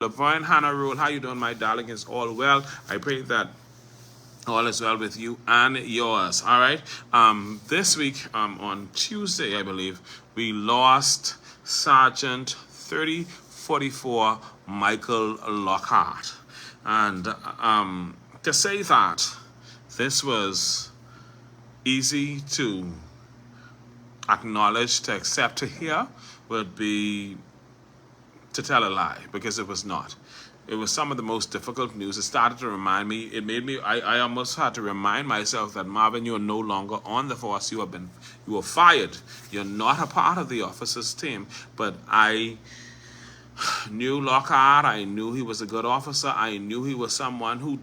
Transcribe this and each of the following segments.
Laverne Hannah Rule, how you doing, my darling? Is all well? I pray that all is well with you and yours. All right. This week, on Tuesday, I believe, we lost Sergeant 3044 Michael Lockhart, and to say that this was easy to acknowledge, to accept, to hear, would be to tell a lie, because it was not. It was some of the most difficult news. It started to remind me, it made me, I almost had to remind myself that, Marvin, you are no longer on the force. You were fired. You're not a part of the officers team. But I knew Lockhart. I knew he was a good officer. I knew he was someone who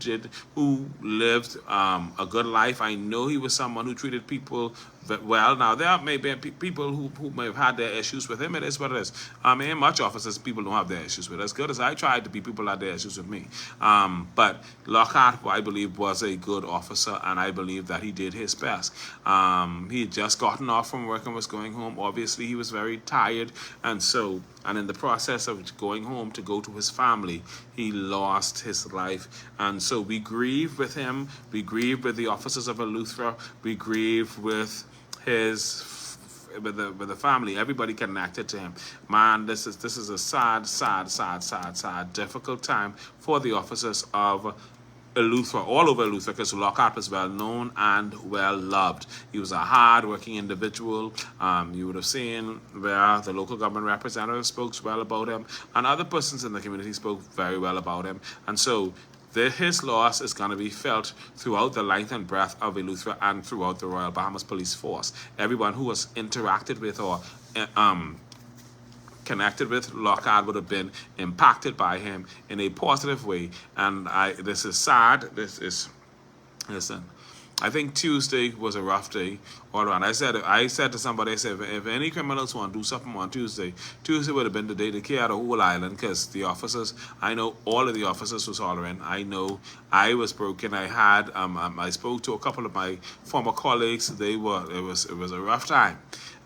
lived a good life. I know he was someone who treated people well. Now, there may be people who may have had their issues with him. It is what it is. In much officers, people don't have their issues with. As good as I tried to be, people had their issues with me. But Lockhart, I believe, was a good officer, and I believe that he did his best. He had just gotten off from work and was going home. Obviously, he was very tired, and in the process of going home to go to his family, he lost his life. And so we grieve with him. We grieve with the officers of Eleuthera. We grieve with the family, everybody connected to him. Man, this is a sad, difficult time for the officers of Eleuthera, all over Eleuthera, because Lockhart was well known and well loved. He was a hard-working individual. You would have seen where the local government representative spoke well about him, and other persons in the community spoke very well about him. And so his loss is going to be felt throughout the length and breadth of Eleuthera and throughout the Royal Bahamas Police Force. Everyone who was interacted with or connected with Lockhart would have been impacted by him in a positive way. And this is sad. Listen, I think Tuesday was a rough day all around. I said to somebody, I said, if any criminals want to do something on Tuesday would have been the day to clear the whole island, because the officers, I know all of the officers was hollering. I know I was broken. I spoke to a couple of my former colleagues. It was a rough time.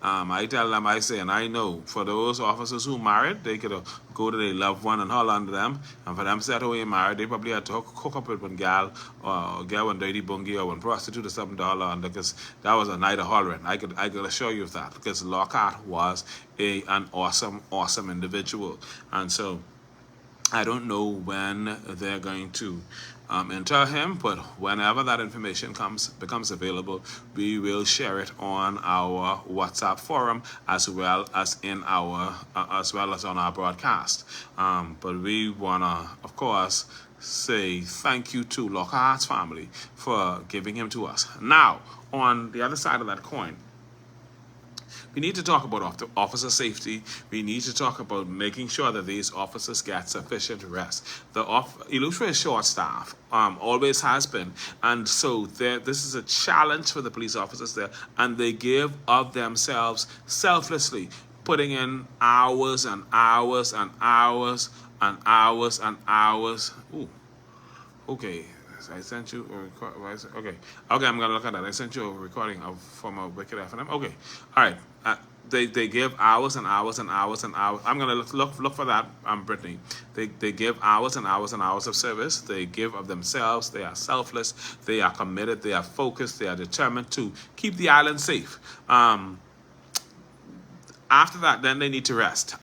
I tell them, I say, and I know for those officers who married, they could go to their loved one and holler under them. And for them who ain't married, they probably had to hook up with one gal, or get one dirty bungie or one prostitute or something to holler under, because that was a night of hollering. I could assure you of that, because Lockhart was an awesome individual. And so I don't know when they're going to inter him, but whenever that information becomes available, we will share it on our WhatsApp forum, as well as on our broadcast. But we wanna, of course, say thank you to Lockhart's family for giving him to us. Now, on the other side of that coin, we need to talk about officer safety. We need to talk about making sure that these officers get sufficient rest. Eleuthera is short-staffed, always has been, and so this is a challenge for the police officers there, and they give of themselves selflessly, putting in hours and hours and hours and hours and hours. Ooh, okay. I sent you a record. Okay, I'm gonna look at that. I sent you a recording from a Wicked FNM. Okay, all right. They give hours and hours and hours and hours. I'm gonna look for that. Brittany. They give hours and hours and hours of service. They give of themselves. They are selfless. They are committed. They are focused. They are determined to keep the island safe. After that, then they need to rest.